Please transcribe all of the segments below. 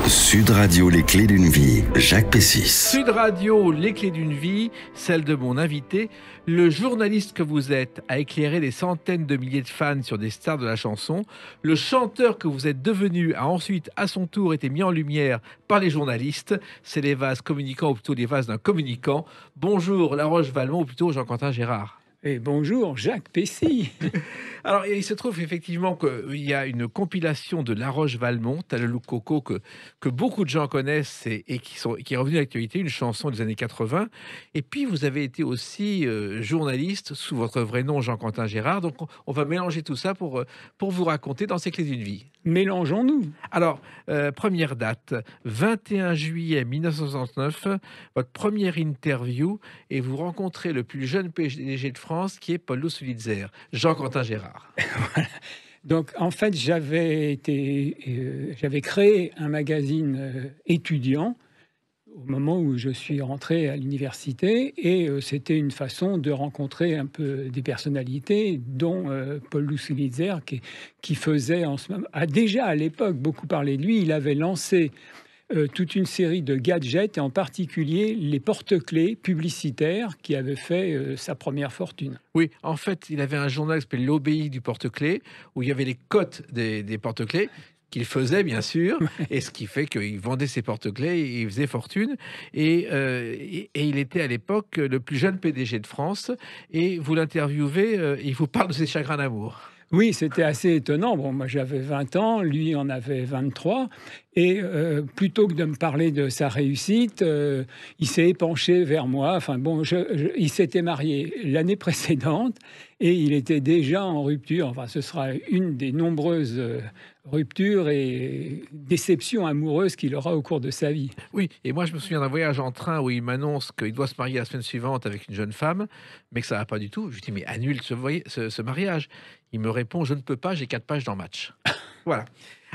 Sud Radio, les clés d'une vie, Jacques Pessis. Sud Radio, les clés d'une vie, celle de mon invité. Le journaliste que vous êtes a éclairé des centaines de milliers de fans sur des stars de la chanson. Le chanteur que vous êtes devenu a ensuite, à son tour, été mis en lumière par les journalistes. C'est les vases communicants, ou plutôt les vases d'un communicant. Bonjour La Roche-Valmont, ou plutôt Jean-Quentin Gérard. Et bonjour Jacques Pessis. Alors, il se trouve effectivement qu'il y a une compilation de La Roche-Valmont, T'as le look coco, que beaucoup de gens connaissent et qui est revenu à l'actualité, une chanson des années 80. Et puis, vous avez été aussi journaliste sous votre vrai nom, Jean-Quentin Gérard. Donc, on va mélanger tout ça pour vous raconter dans ces clés d'une vie. Mélangeons-nous. Alors, première date, 21 juillet 1969, votre première interview, et vous rencontrez le plus jeune PDG de France, qui est Paul Sulitzer, Jean-Quentin Gérard. Voilà. Donc, en fait, j'avais créé un magazine étudiant au moment où je suis rentré à l'université, et c'était une façon de rencontrer un peu des personnalités, dont Paul Sulitzer, qui faisait en ce moment, a déjà à l'époque beaucoup parlé de lui. Il avait lancé toute une série de gadgets, et en particulier les porte-clés publicitaires qui avaient fait sa première fortune. Oui, en fait, il avait un journal qui s'appelait L'Obéi du porte-clés, où il y avait les cotes des porte-clés, qu'il faisait bien sûr, et ce qui fait qu'il vendait ses porte-clés et il faisait fortune. Et il était à l'époque le plus jeune PDG de France, et vous l'interviewez, il vous parle de ses chagrins d'amour. Oui, c'était assez étonnant. Bon, moi j'avais 20 ans, lui en avait 23. Et plutôt que de me parler de sa réussite, il s'est épanché vers moi. Enfin bon, il s'était marié l'année précédente et il était déjà en rupture. Enfin, ce sera une des nombreuses ruptures et déceptions amoureuses qu'il aura au cours de sa vie. Oui, et moi je me souviens d'un voyage en train où il m'annonce qu'il doit se marier la semaine suivante avec une jeune femme, mais que ça va pas du tout. Je lui dis, mais annule ce mariage. Il me répond, je ne peux pas, j'ai 4 pages dans Match. Voilà.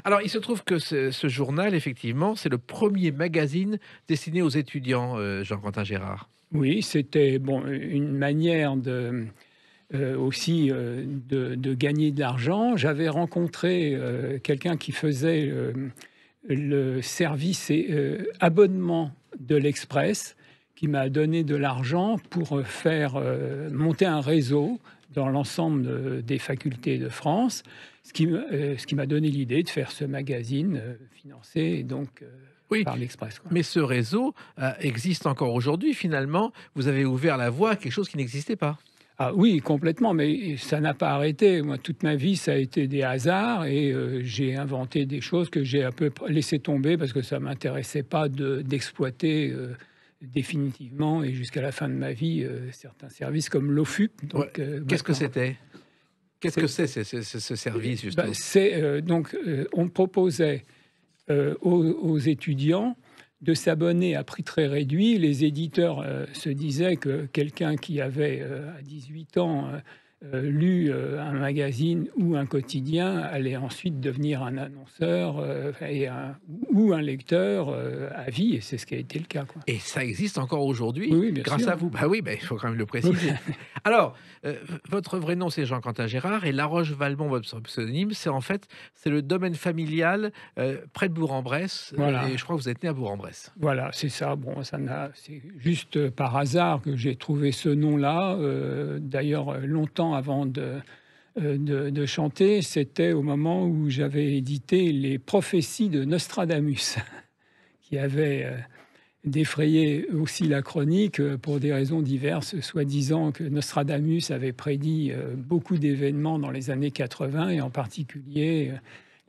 Alors, il se trouve que ce journal, effectivement, c'est le premier magazine destiné aux étudiants, Jean-Quentin Gérard. Oui, c'était bon, une manière de gagner de l'argent. J'avais rencontré quelqu'un qui faisait le service et abonnement de l'Express, qui m'a donné de l'argent pour faire monter un réseau dans l'ensemble des facultés de France, ce qui m'a donné l'idée de faire ce magazine financé donc Oui, par l'Express. Mais ce réseau existe encore aujourd'hui, finalement. Vous avez ouvert la voie à quelque chose qui n'existait pas. Ah oui, complètement, mais ça n'a pas arrêté. Moi, toute ma vie, ça a été des hasards, et j'ai inventé des choses que j'ai un peu laissé tomber parce que ça ne m'intéressait pas d'exploiter définitivement et jusqu'à la fin de ma vie certains services comme l'OFUP. Qu'est-ce que c'était? Qu'est-ce que c'est ce service, justement? On proposait aux étudiants de s'abonner à prix très réduit. Les éditeurs se disaient que quelqu'un qui avait à 18 ans lu un magazine ou un quotidien allait ensuite devenir un annonceur ou un lecteur à vie, et c'est ce qui a été le cas, quoi. Et ça existe encore aujourd'hui, oui, grâce à vous. Bah oui, il faut quand même le préciser. Alors, votre vrai nom, c'est Jean-Quentin Gérard, et La Roche-Valmont, votre pseudonyme, c'est le domaine familial près de Bourg-en-Bresse. Voilà. Et je crois que vous êtes né à Bourg-en-Bresse. Voilà, c'est ça. Bon, c'est juste par hasard que j'ai trouvé ce nom-là. D'ailleurs, longtemps avant de chanter, c'était au moment où j'avais édité les prophéties de Nostradamus, qui avait défrayé aussi la chronique pour des raisons diverses, soi-disant que Nostradamus avait prédit beaucoup d'événements dans les années 80, et en particulier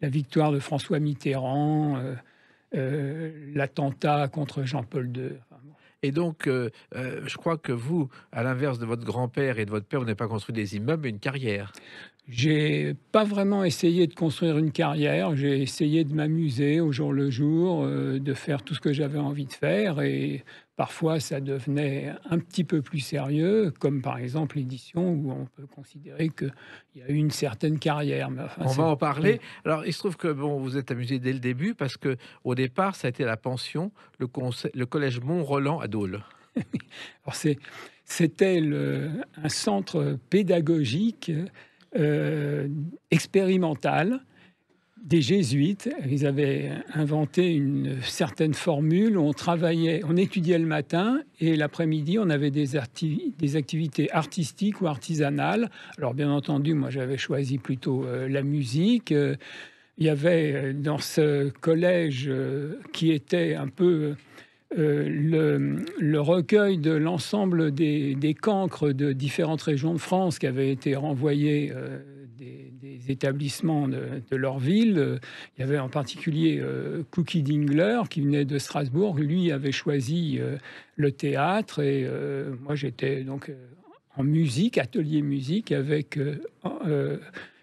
la victoire de François Mitterrand, l'attentat contre Jean-Paul II. Et donc, je crois que vous, à l'inverse de votre grand-père et de votre père, vous n'avez pas construit des immeubles, mais une carrière. J'ai pas vraiment essayé de construire une carrière. J'ai essayé de m'amuser au jour le jour, de faire tout ce que j'avais envie de faire, et parfois ça devenait un petit peu plus sérieux, comme par exemple l'édition, où on peut considérer qu'il y a eu une certaine carrière. Mais enfin, on va en parler. Alors, il se trouve que vous êtes amusé dès le début, parce que au départ, ça a été la pension, le collège Mont-Roland à Dole. Alors c'était un centre pédagogique expérimental des jésuites. Ils avaient inventé une certaine formule. On travaillait, on étudiait le matin et l'après-midi, on avait des activités artistiques ou artisanales. Alors bien entendu, moi j'avais choisi plutôt la musique. Il y avait dans ce collège qui était un peu le recueil de l'ensemble des cancres de différentes régions de France qui avaient été renvoyés des établissements de leur ville. Il y avait en particulier Cookie Dingler qui venait de Strasbourg. Lui avait choisi le théâtre et moi j'étais donc en musique, atelier musique avec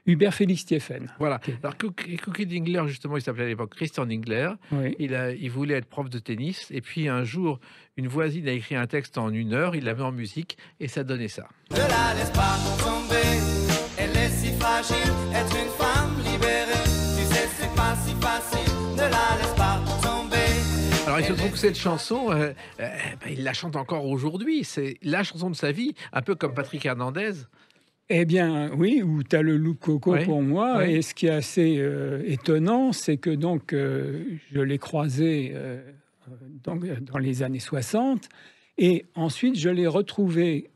Hubert Félix Stéphane. Voilà. Alors, Cookie Dingler, justement, il s'appelait à l'époque Christian Dingler. Oui. Il voulait être prof de tennis. Et puis, un jour, une voisine a écrit un texte en 1 heure. Il l'a mis en musique et ça donnait ça. Ne la laisse pas tomber, elle est si fragile, être une femme libérée. Tu sais, c'est pas si facile, ne la laisse pas tomber. Alors, il se trouve que cette chanson, il la chante encore aujourd'hui. C'est la chanson de sa vie, un peu comme Patrick Hernandez. Eh bien, oui, ou t'as le loup coco Ouais, pour moi. ouais. Et ce qui est assez étonnant, c'est que donc je l'ai croisé dans les années 60. Et ensuite, je l'ai retrouvé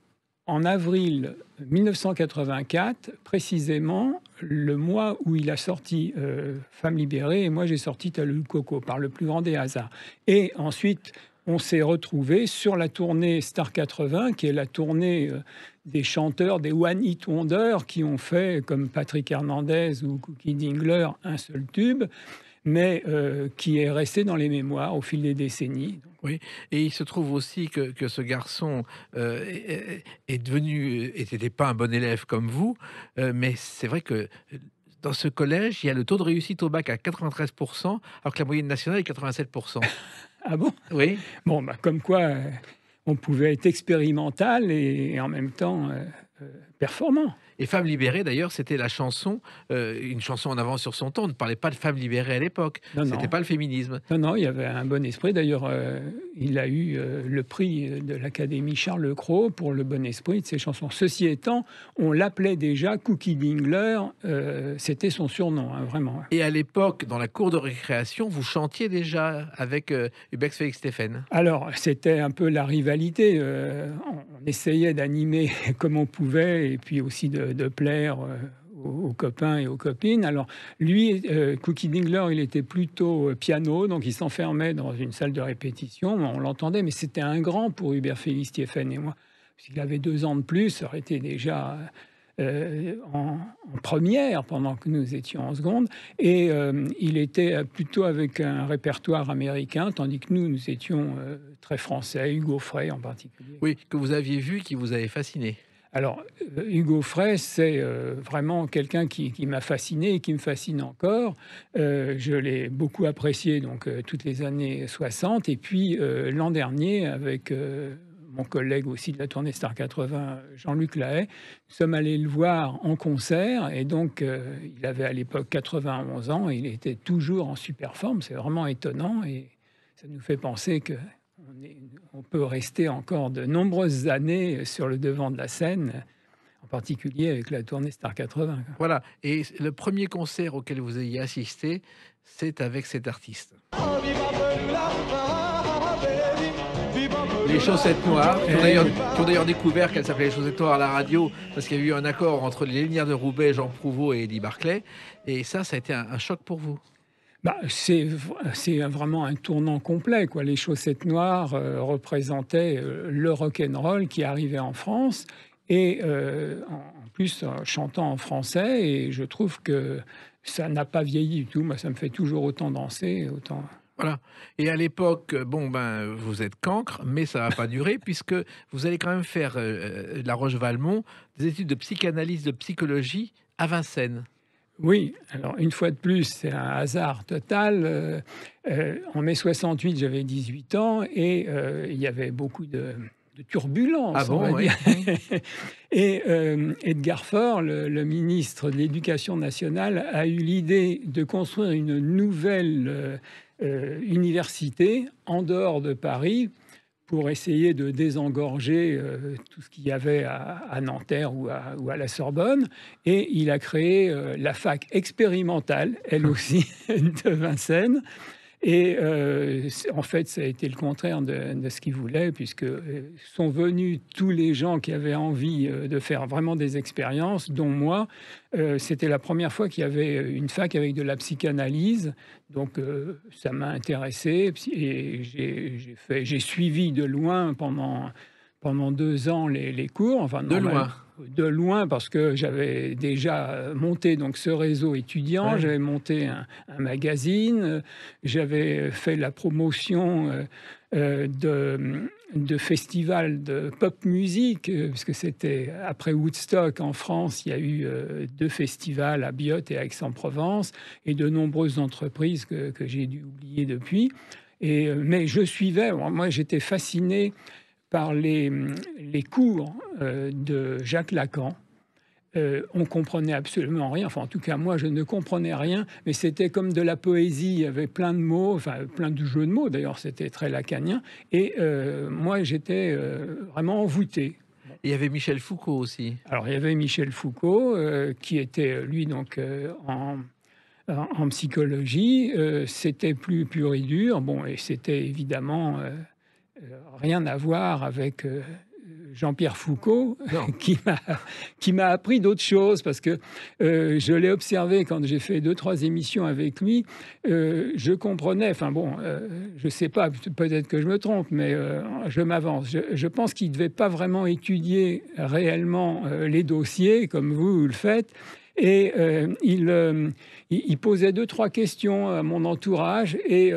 en avril 1984, précisément le mois où il a sorti Femme libérée. Et moi, j'ai sorti T'as le loup coco, par le plus grand des hasards. Et ensuite, on s'est retrouvés sur la tournée Star 80, qui est la tournée des chanteurs, des One Hit Wonder, qui ont fait, comme Patrick Hernandez ou Cookie Dingler, un seul tube, mais qui est resté dans les mémoires au fil des décennies. Oui, et il se trouve aussi que ce garçon n'était pas un bon élève comme vous, mais c'est vrai que dans ce collège, il y a le taux de réussite au bac à 93%, alors que la moyenne nationale est 87%. Ah bon? Oui. Bon, bah, comme quoi on pouvait être expérimental et en même temps performant. Et Femme libérée, d'ailleurs, c'était la chanson, une chanson en avance sur son temps. On ne parlait pas de femme libérée à l'époque. Non, C'était non. pas le féminisme. Non, il y avait un bon esprit. D'ailleurs, il a eu le prix de l'Académie Charles Cros pour le bon esprit de ses chansons. Ceci étant, on l'appelait déjà Cookie Dingler. C'était son surnom, hein, vraiment. Et à l'époque, dans la cour de récréation, vous chantiez déjà avec Hubert Félix Stéphane. Alors, c'était un peu la rivalité. On essayait d'animer comme on pouvait et puis aussi de plaire aux copains et aux copines. Alors, lui, Cookie Dingler, il était plutôt piano, donc il s'enfermait dans une salle de répétition. On l'entendait, mais c'était un grand pour Hubert Félix Stéphane et moi. S'il avait 2 ans de plus, ça aurait été déjà en première pendant que nous étions en seconde. Et il était plutôt avec un répertoire américain, tandis que nous étions très français, Hugo Frey en particulier. Oui, que vous aviez vu, qui vous avait fasciné. Alors, Hugo Frey, c'est vraiment quelqu'un qui m'a fasciné et qui me fascine encore. Je l'ai beaucoup apprécié donc toutes les années 60. Et puis, l'an dernier, avec mon collègue aussi de la tournée Star 80, Jean-Luc Lahaye, nous sommes allés le voir en concert. Et donc, il avait à l'époque 91 ans et il était toujours en super forme. C'est vraiment étonnant et ça nous fait penser que on peut rester encore de nombreuses années sur le devant de la scène, en particulier avec la tournée Star 80. Voilà. Et le premier concert auquel vous ayez assisté, c'est avec cet artiste. Les Chaussettes Noires, qui ont d'ailleurs découvert qu'elle s'appelait Les Chaussettes Noires à la radio, parce qu'il y a eu un accord entre les Lumières de Roubaix, Jean Prouveau et Eddie Barclay. Et ça a été un choc pour vous. Bah, c'est vraiment un tournant complet, quoi. Les Chaussettes Noires représentaient le rock'n'roll qui arrivait en France et en plus chantant en français. Et je trouve que ça n'a pas vieilli du tout. Moi, ça me fait toujours autant danser, autant. Voilà. Et à l'époque, vous êtes cancre, mais ça va pas durer puisque vous allez quand même faire La Roche-Valmont, des études de psychanalyse, de psychologie à Vincennes. Oui, alors une fois de plus, c'est un hasard total. En mai 68, j'avais 18 ans et il y avait beaucoup de turbulences. Ah bon, on va oui. dire. Et Edgar Faure, le ministre de l'Éducation nationale, a eu l'idée de construire une nouvelle université en dehors de Paris pour essayer de désengorger tout ce qu'il y avait à Nanterre ou à la Sorbonne. Et il a créé la fac expérimentale, elle aussi, de Vincennes. Et en fait, ça a été le contraire de ce qu'il voulait, puisque sont venus tous les gens qui avaient envie de faire vraiment des expériences, dont moi. C'était la première fois qu'il y avait une fac avec de la psychanalyse, donc ça m'a intéressé et j'ai suivi de loin pendant 2 ans les cours. Enfin, de loin, parce que j'avais déjà monté donc ce réseau étudiant, j'avais monté un magazine, j'avais fait la promotion de festivals de pop musique, parce que c'était après Woodstock en France, il y a eu 2 festivals à Biot et à Aix-en-Provence, et de nombreuses entreprises que j'ai dû oublier depuis. Mais je suivais, moi j'étais fasciné par les cours de Jacques Lacan. On comprenait absolument rien. Enfin, en tout cas, moi, je ne comprenais rien. Mais c'était comme de la poésie. Il y avait plein de mots, enfin, plein de jeux de mots. D'ailleurs, c'était très lacanien. Et moi, j'étais vraiment envoûté. Il y avait Michel Foucault aussi. Alors, il y avait Michel Foucault, qui était, lui, donc, en psychologie. C'était plus pur et dur. Bon, et c'était évidemment... rien à voir avec Jean-Pierre Foucault, qui m'a appris d'autres choses, parce que je l'ai observé quand j'ai fait 2-3 émissions avec lui. Je comprenais, enfin bon, je ne sais pas, peut-être que je me trompe, mais je m'avance. Je pense qu'il ne devait pas vraiment étudier réellement les dossiers, comme vous le faites. Et il posait 2-3 questions à mon entourage, et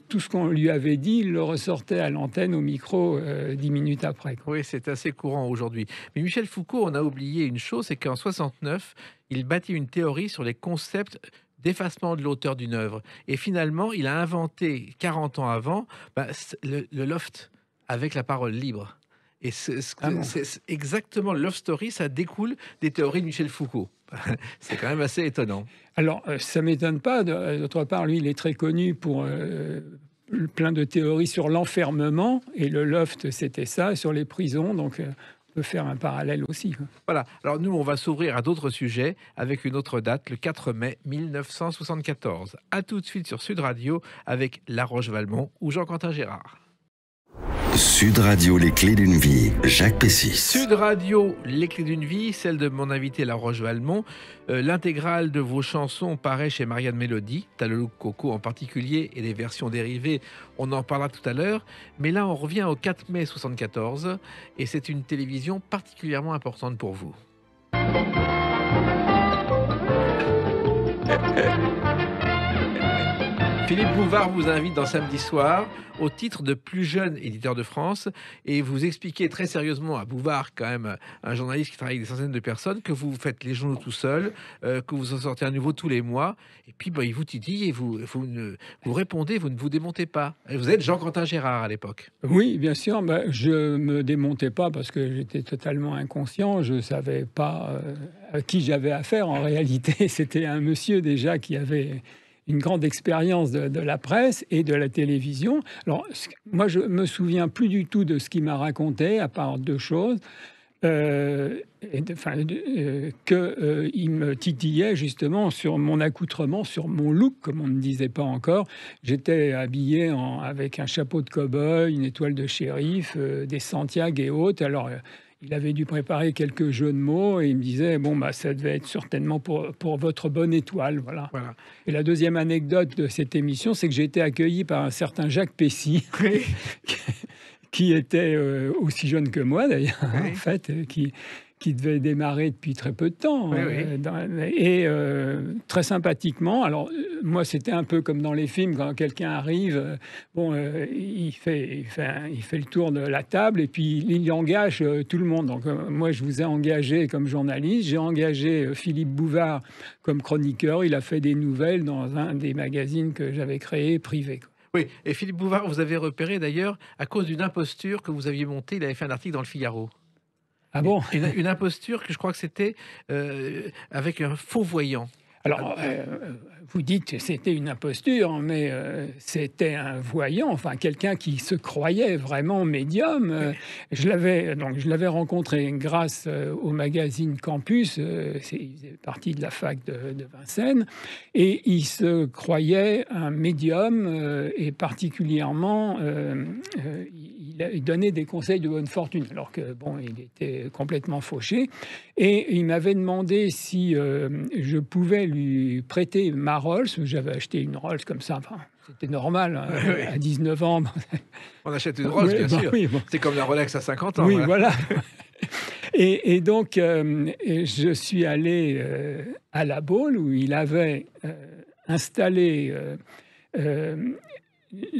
tout ce qu'on lui avait dit, il le ressortait à l'antenne au micro 10 minutes après. Oui, c'est assez courant aujourd'hui. Mais Michel Foucault, on a oublié une chose, c'est qu'en 69, il bâtit une théorie sur les concepts d'effacement de l'auteur d'une œuvre. Et finalement, il a inventé, 40 ans avant, le loft avec la parole libre. Et c'est exactement le Love Story, ça découle des théories de Michel Foucault. C'est quand même assez étonnant. Alors, ça ne m'étonne pas. D'autre part, lui, il est très connu pour plein de théories sur l'enfermement. Et le loft, c'était ça, sur les prisons. Donc, on peut faire un parallèle aussi. Voilà. Alors, nous, on va s'ouvrir à d'autres sujets avec une autre date, le 4 mai 1974. À tout de suite sur Sud Radio avec La Roche-Valmont ou Jean-Quentin Gérard. Sud Radio, les clés d'une vie, Jacques Pessis. Sud Radio, les clés d'une vie, celle de mon invité La Roche-Valmont. L'intégrale de vos chansons paraît chez Marianne Mélodie, Talou Coco en particulier, et les versions dérivées, on en parlera tout à l'heure. Mais là, on revient au 4 mai 74, et c'est une télévision particulièrement importante pour vous. Philippe Bouvard vous invite dans Samedi Soir au titre de plus jeune éditeur de France, et vous expliquez très sérieusement à Bouvard, quand même un journaliste qui travaille avec des centaines de personnes, que vous faites les journaux tout seul, que vous en sortez un nouveau tous les mois, et puis il vous titille et vous répondez, vous ne vous démontez pas. Et vous êtes Jean-Quentin Gérard à l'époque. Oui, bien sûr, je me démontais pas parce que j'étais totalement inconscient, je savais pas à qui j'avais affaire en réalité. C'était un monsieur déjà qui avait une grande expérience de la presse et de la télévision. Alors, moi, je me souviens plus du tout de ce qu'il m'a raconté, à part 2 choses. Qu'il me titillait justement sur mon accoutrement, sur mon look, comme on ne disait pas encore. J'étais habillé avec un chapeau de cow-boy, une étoile de shérif, des Santiago et autres. Alors, il avait dû préparer quelques jeux de mots et il me disait ça devait être certainement pour votre bonne étoile, voilà. Et la deuxième anecdote de cette émission, c'est que j'ai été accueilli par un certain Jacques Pessis, qui était aussi jeune que moi d'ailleurs, en fait, qui devait démarrer depuis très peu de temps. Et très sympathiquement. Alors, moi, c'était un peu comme dans les films, quand quelqu'un arrive, il fait le tour de la table et puis il engage tout le monde. Donc, moi, je vous ai engagé comme journaliste. J'ai engagé Philippe Bouvard comme chroniqueur. Il a fait des nouvelles dans un des magazines que j'avais créé, privé. Oui, et Philippe Bouvard, vous avez repéré d'ailleurs, à cause d'une imposture que vous aviez montée, il avait fait un article dans Le Figaro. Ah bon? Une imposture que je crois que c'était avec un faux voyant. Alors, vous dites que c'était une imposture, mais c'était un voyant, enfin quelqu'un qui se croyait vraiment médium. Je l'avais rencontré grâce au magazine Campus. Il faisait partie de la fac de Vincennes, et il se croyait un médium et particulièrement, il donnait des conseils de bonne fortune, alors que bon, il était complètement fauché. Et il m'avait demandé si je pouvais lui prêter ma Rolls. J'avais acheté une Rolls comme ça, enfin, c'était normal, hein, Oui. à 19 ans. On achète une Rolls, bien sûr. Oui, bon. C'est comme la Rolex à 50 ans. Oui, voilà. voilà. Et donc, je suis allé à La Baule, où il avait installé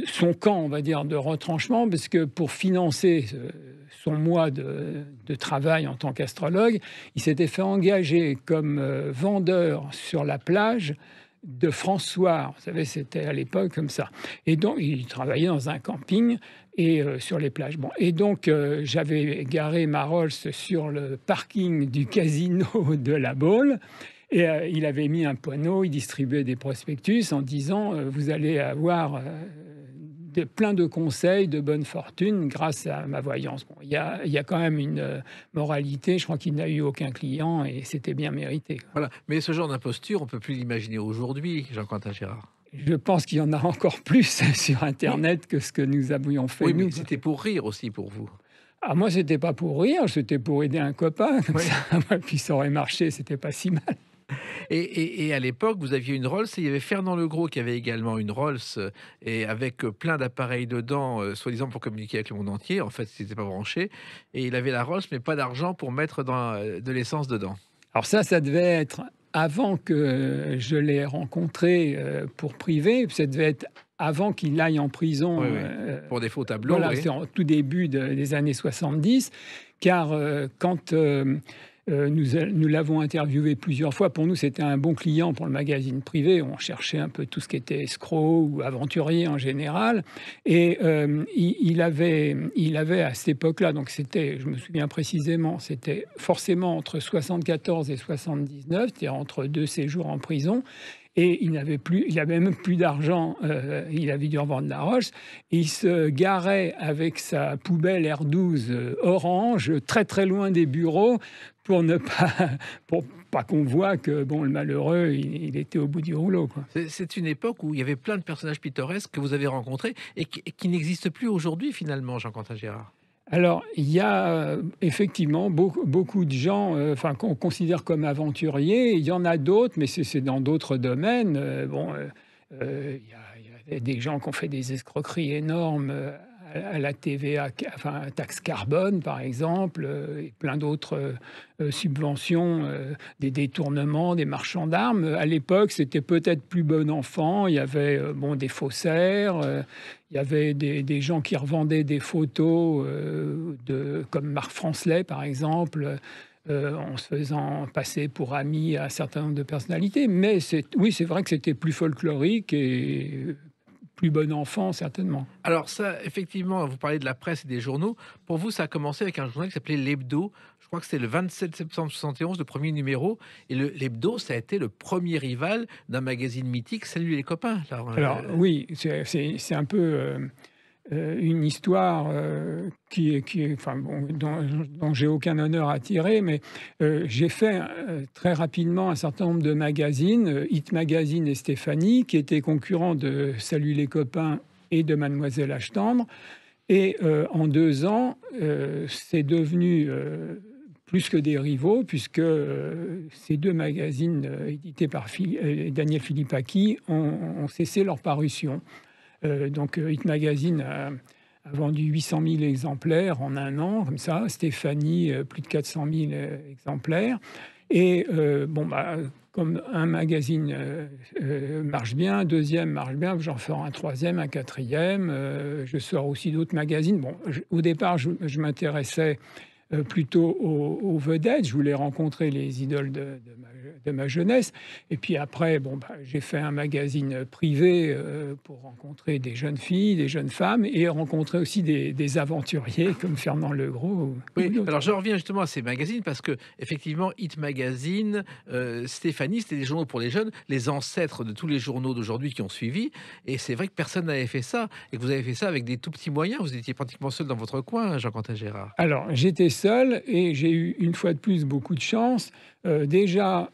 son camp, on va dire, de retranchement, parce que pour financer son mois de travail en tant qu'astrologue, il s'était fait engager comme vendeur sur la plage de François. Vous savez, c'était à l'époque comme ça. Et donc, il travaillait dans un camping et sur les plages. Bon, et donc, j'avais garé ma Rolls sur le parking du casino de La Baule. Et il avait mis un panneau, il distribuait des prospectus en disant vous allez avoir plein de conseils de bonne fortune grâce à ma voyance. Bon, il y a quand même une moralité. Je crois qu'il n'a eu aucun client et c'était bien mérité. Voilà. Mais ce genre d'imposture, on ne peut plus l'imaginer aujourd'hui, Jean-Quentin Gérard. Je pense qu'il y en a encore plus sur Internet que ce que nous avions fait. Oui, mais nous. c'était pour rire aussi pour vous. Ah, moi, c'était pas pour rire, c'était pour aider un copain. Comme Oui. ça, puis ça aurait marché, c'était pas si mal. Et à l'époque, vous aviez une Rolls et il y avait Fernand Legros qui avait également une Rolls et avec plein d'appareils dedans, soi-disant pour communiquer avec le monde entier. En fait, c'était pas branché. Et il avait la Rolls, mais pas d'argent pour mettre de l'essence dedans. Alors ça devait être avant que je l'ai rencontré pour privé. Ça devait être avant qu'il aille en prison. Oui, oui. Pour des faux tableaux. Voilà, Oui. c'est en tout début des années 70. Car quand nous l'avons interviewé plusieurs fois, pour nous, c'était un bon client pour le magazine privé. On cherchait un peu tout ce qui était escroc ou aventurier en général. Et il avait à cette époque-là, donc c'était, je me souviens précisément, c'était forcément entre 74 et 79, c'est-à-dire entre 2 séjours en prison. Et il avait même plus d'argent, il avait dû revendre la Rolls. Il se garait avec sa poubelle R12 orange, très très loin des bureaux, pour pas qu'on voit que bon, le malheureux, il était au bout du rouleau, quoi. C'est une époque où il y avait plein de personnages pittoresques que vous avez rencontrés et qui n'existent plus aujourd'hui finalement, Jean-Quentin Gérard. Alors, il y a effectivement beaucoup de gens qu'on considère comme aventuriers. Il y en a d'autres, mais c'est dans d'autres domaines. Il y a des gens qui ont fait des escroqueries énormes à la TVA, enfin taxe carbone par exemple, et plein d'autres subventions, des détournements, des marchands d'armes. À l'époque, c'était peut-être plus bon enfant. Il y avait des faussaires, il y avait des gens qui revendaient des photos comme Marc Francelet par exemple. En se faisant passer pour ami à un certain nombre de personnalités. Mais c'est vrai que c'était plus folklorique et plus bon enfant, certainement. Alors ça, effectivement, vous parlez de la presse et des journaux. Pour vous, ça a commencé avec un journal qui s'appelait L'Hebdo. Je crois que c'était le 27 septembre 71, le premier numéro. Et l'Hebdo, ça a été le premier rival d'un magazine mythique, Salut les copains. Alors oui, c'est un peu une histoire dont j'ai aucun honneur à tirer, mais j'ai fait très rapidement un certain nombre de magazines, Hit Magazine et Stéphanie, qui étaient concurrents de Salut les copains et de Mademoiselle Ashtendre. Et en 2 ans, c'est devenu plus que des rivaux, puisque ces 2 magazines édités par Daniel Philippaki ont cessé leur parution. Donc, Hit Magazine a vendu 800 000 exemplaires en 1 an, comme ça. Stéphanie, plus de 400 000 exemplaires. Et comme un magazine marche bien, un deuxième marche bien, j'en ferai un troisième, un quatrième. Je sors aussi d'autres magazines. Bon, au départ, je m'intéressais plutôt aux vedettes. Je voulais rencontrer les idoles de ma jeunesse. Et puis après, j'ai fait un magazine privé pour rencontrer des jeunes filles, des jeunes femmes, et rencontrer aussi des aventuriers comme Fernand Legros. Oui, alors je reviens justement à ces magazines parce que effectivement, Hit Magazine, Stéphanie, c'était des journaux pour les jeunes, les ancêtres de tous les journaux d'aujourd'hui qui ont suivi. Et c'est vrai que personne n'avait fait ça, et que vous avez fait ça avec des tout petits moyens. Vous étiez pratiquement seul dans votre coin, Jean-Quentin Gérard. Alors, j'étais seul et j'ai eu une fois de plus beaucoup de chance. Je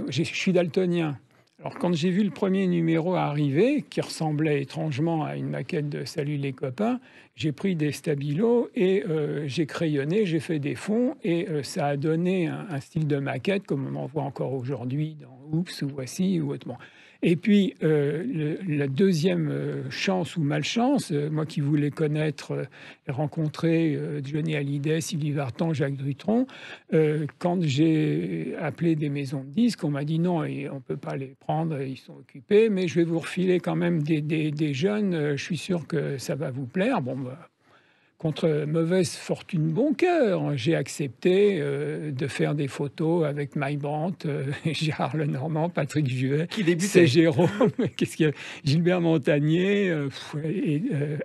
suis daltonien. Alors, quand j'ai vu le premier numéro arriver, qui ressemblait étrangement à une maquette de Salut les copains, j'ai pris des stabilos et j'ai crayonné, j'ai fait des fonds et ça a donné un style de maquette comme on en voit encore aujourd'hui dans Oups ou Voici ou autrement. Et puis, la deuxième chance ou malchance, moi qui voulais connaître, rencontrer Johnny Hallyday, Sylvie Vartan, Jacques Dutronc, quand j'ai appelé des maisons de disques, on m'a dit non, on ne peut pas les prendre, ils sont occupés, mais je vais vous refiler quand même des jeunes, je suis sûr que ça va vous plaire. Contre mauvaise fortune, bon cœur, j'ai accepté de faire des photos avec Mike Brandt, Gérard Lenormand, Patrick Juvet, c'est Jérôme, Gilbert Montagnier,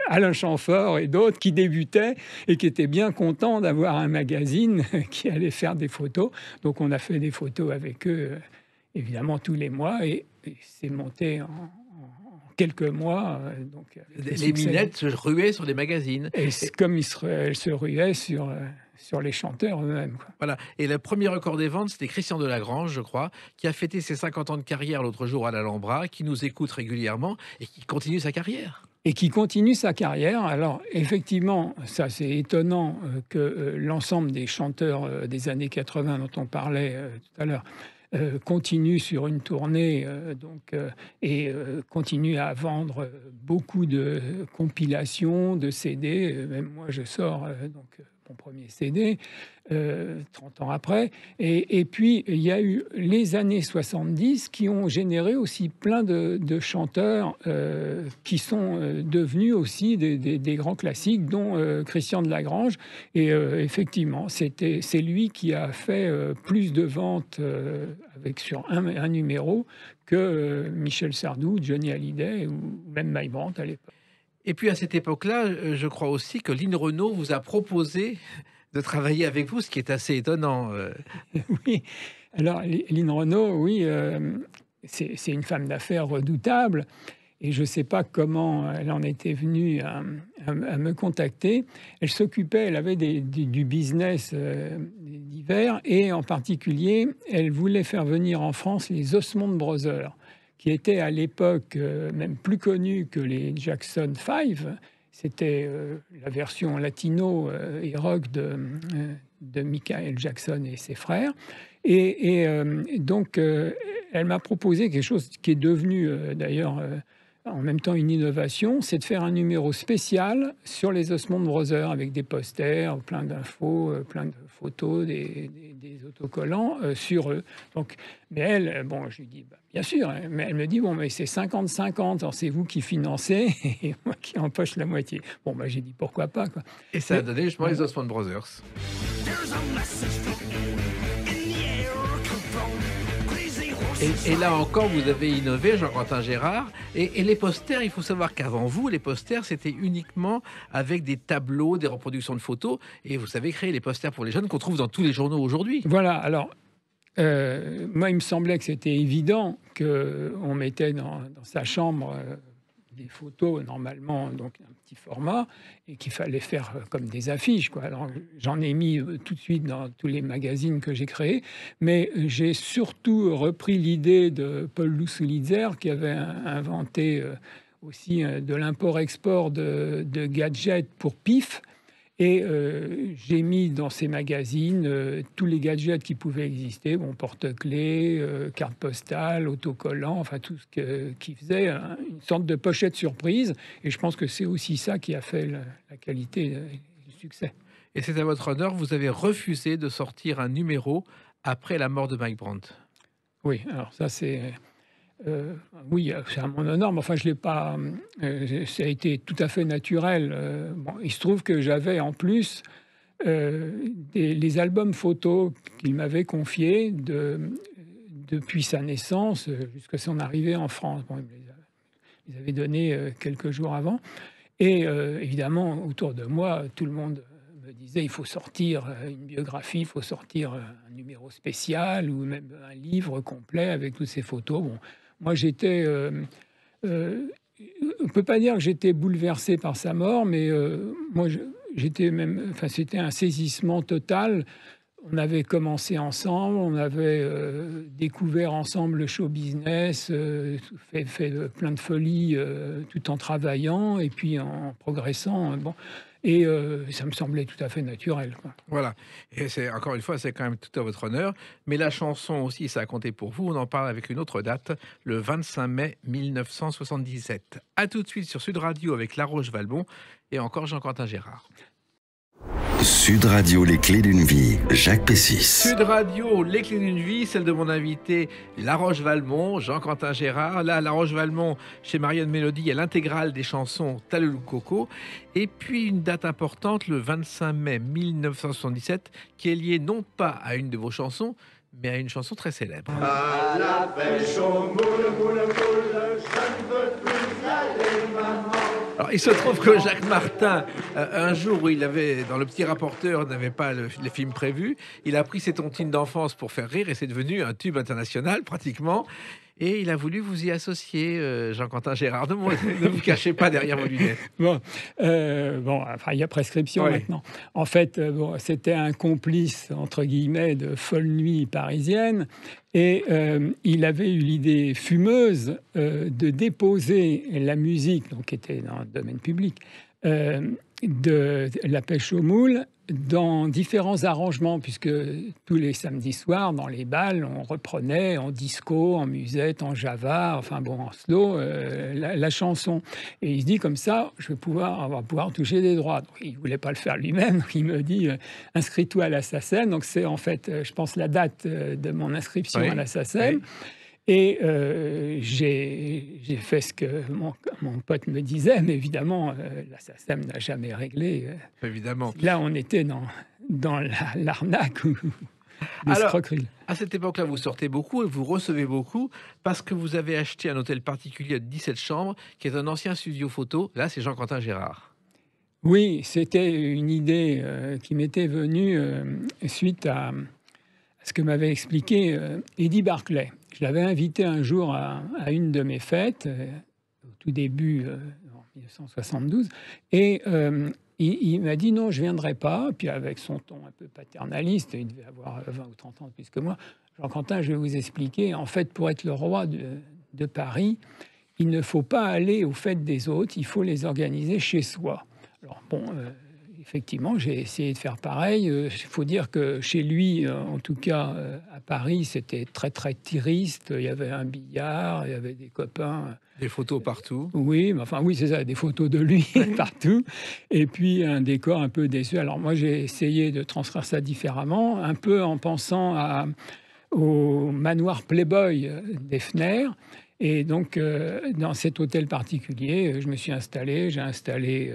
Alain Chamfort et d'autres qui débutaient et qui étaient bien contents d'avoir un magazine qui allait faire des photos. Donc on a fait des photos avec eux, évidemment tous les mois, et c'est monté en quelques mois. Les minettes se ruaient sur les magazines. Et comme elles se ruaient sur les chanteurs eux-mêmes. Voilà. Et le premier record des ventes, c'était Christian Delagrange, je crois, qui a fêté ses 50 ans de carrière l'autre jour à l'Alhambra, qui nous écoute régulièrement et qui continue sa carrière. Alors, effectivement, ça c'est étonnant que l'ensemble des chanteurs des années 80 dont on parlait tout à l'heure continue sur une tournée et continue à vendre beaucoup de compilations, de CD. Même moi, je sors mon premier CD 30 ans après. Et puis, il y a eu les années 70 qui ont généré aussi plein de chanteurs qui sont devenus aussi des grands classiques, dont Christian Delagrange. Et effectivement, c'est lui qui a fait plus de ventes sur un numéro que Michel Sardou, Johnny Hallyday ou même Mike Brandt à l'époque. Et puis à cette époque-là, je crois aussi que Lynn Renaud vous a proposé de travailler avec vous, ce qui est assez étonnant. Oui, alors Lynn Renaud, oui, c'est une femme d'affaires redoutable. Et je ne sais pas comment elle en était venue à me contacter. Elle avait du business divers, et en particulier, elle voulait faire venir en France les Osmond Brothers, qui étaient à l'époque même plus connus que les Jackson 5. C'était la version latino et rock de Michael Jackson et ses frères. Et donc, elle m'a proposé quelque chose qui est devenu d'ailleurs en même temps une innovation, c'est de faire un numéro spécial sur les Osmond Brothers avec des posters, plein d'infos, plein de photos, des autocollants sur eux. Donc, mais elle, je lui dis, bien sûr, hein, mais elle me dit, mais c'est 50-50, alors c'est vous qui financez et moi qui empoche la moitié. J'ai dit, pourquoi pas, quoi. Et ça a donné justement les Osmond Brothers. Et là encore, vous avez innové, Jean-Quentin Gérard. Et les posters, il faut savoir qu'avant vous, les posters, c'était uniquement avec des tableaux, des reproductions de photos. Et vous savez créer les posters pour les jeunes qu'on trouve dans tous les journaux aujourd'hui. Voilà, alors, moi, il me semblait que c'était évident qu'on mettait dans sa chambre des photos, normalement, donc un petit format, et qu'il fallait faire comme des affiches, quoi. Alors, j'en ai mis tout de suite dans tous les magazines que j'ai créés, mais j'ai surtout repris l'idée de Paul Loussoulitzer, qui avait inventé aussi de l'import-export de gadgets pour PIF. Et j'ai mis dans ces magazines tous les gadgets qui pouvaient exister, porte-clés, carte postale, autocollants, enfin tout ce qui faisait une sorte de pochette surprise. Et je pense que c'est aussi ça qui a fait la qualité et le succès. Et c'est à votre honneur, vous avez refusé de sortir un numéro après la mort de Mike Brandt. Oui, alors ça c'est... oui, c'est à mon honneur, mais enfin, je l'ai pas. Ça a été tout à fait naturel. Il se trouve que j'avais en plus les albums photos qu'il m'avait confiés depuis sa naissance jusqu'à son arrivée en France. Bon, il les avait donnés quelques jours avant. Et évidemment, autour de moi, tout le monde me disait il faut sortir une biographie, il faut sortir un numéro spécial ou même un livre complet avec toutes ces photos. Bon, moi, j'étais... on ne peut pas dire que j'étais bouleversé par sa mort, mais moi, j'étais même... Enfin, c'était un saisissement total. On avait commencé ensemble, on avait découvert ensemble le show business, fait plein de folies tout en travaillant et puis en progressant. Bon. Et ça me semblait tout à fait naturel, quoi. Voilà. Et c'est encore une fois, c'est quand même tout à votre honneur. Mais la chanson aussi, ça a compté pour vous. On en parle avec une autre date, le 25 mai 1977. À tout de suite sur Sud Radio avec La Roche-Valmont et encore Jean-Quentin Gérard. Sud Radio, les clés d'une vie, Jacques Pessis. Sud Radio, les clés d'une vie, celle de mon invité, La Roche-Valmont, Jean-Quentin Gérard. Là, La Roche-Valmont, chez Marianne Mélodie, il y a l'intégrale des chansons Talou Coco. Et puis une date importante, le 25 mai 1977, qui est liée non pas à une de vos chansons, mais à une chanson très célèbre. À la pêche au moule, moule, moule, je ne veux plus aller, maman. Alors, il se trouve que Jacques Martin, un jour où il avait, dans le petit rapporteur, n'avait pas les films prévus, il a pris ses tontines d'enfance pour faire rire et c'est devenu un tube international pratiquement. Et il a voulu vous y associer, Jean-Quentin Gérard. Ne vous cachez pas derrière vos lunettes. Bon, enfin, il y a prescription maintenant. En fait, c'était un complice, entre guillemets, de folle nuit parisienne. Et il avait eu l'idée fumeuse de déposer la musique, donc qui était dans le domaine public, de La Pêche aux moules dans différents arrangements, puisque tous les samedis soirs, dans les bals, on reprenait en disco, en musette, en java, enfin bon, en slow, la chanson. Et il se dit comme ça, on va pouvoir toucher des droits. Donc, il ne voulait pas le faire lui-même, il me dit, inscris-toi à la SACEM. Donc c'est en fait, je pense, la date de mon inscription à la SACEM. Oui. Et j'ai fait ce que mon pote me disait, mais évidemment, la SACEM n'a jamais réglé. Évidemment. Là, on était dans l'arnaque ou l'escroquerie. À cette époque-là, vous sortez beaucoup et vous recevez beaucoup parce que vous avez acheté un hôtel particulier de 17 chambres, qui est un ancien studio photo. Là, c'est Jean-Quentin Gérard. Oui, c'était une idée qui m'était venue suite à ce que m'avait expliqué Eddie Barclay. Je l'avais invité un jour à une de mes fêtes, au tout début, en 1972, et il m'a dit non, je ne viendrai pas. Puis avec son ton un peu paternaliste, il devait avoir 20 ou 30 ans de plus que moi, Jean-Quentin, je vais vous expliquer, en fait, pour être le roi de Paris, il ne faut pas aller aux fêtes des autres, il faut les organiser chez soi. Alors bon... Effectivement, j'ai essayé de faire pareil. Il faut dire que chez lui, en tout cas à Paris, c'était très, très tiriste. Il y avait un billard, il y avait des copains. Des photos partout. Oui, mais enfin, oui, c'est ça, des photos de lui partout. Et puis un décor un peu déçu. Alors moi, j'ai essayé de transcrire ça différemment, un peu en pensant au manoir Playboy d'Effner. Et donc, dans cet hôtel particulier, je me suis installé. J'ai installé...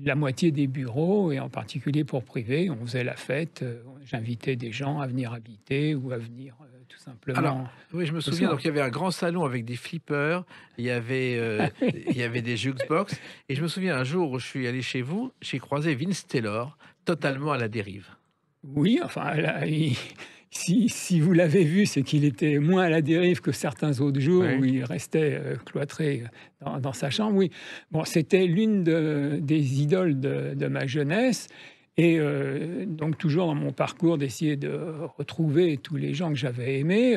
la moitié des bureaux, et en particulier pour privé, on faisait la fête. J'invitais des gens à venir habiter ou à venir tout simplement. Alors, oui, je me souviens. Donc, il y avait un grand salon avec des flippers, il y avait des jukebox. Et je me souviens un jour où je suis allé chez vous, j'ai croisé Vince Taylor, totalement à la dérive. Oui, enfin, là, si vous l'avez vu, c'est qu'il était moins à la dérive que certains autres jours où il restait cloîtré dans sa chambre. Oui, bon, c'était l'une des idoles de ma jeunesse. Et donc, toujours dans mon parcours d'essayer de retrouver tous les gens que j'avais aimés,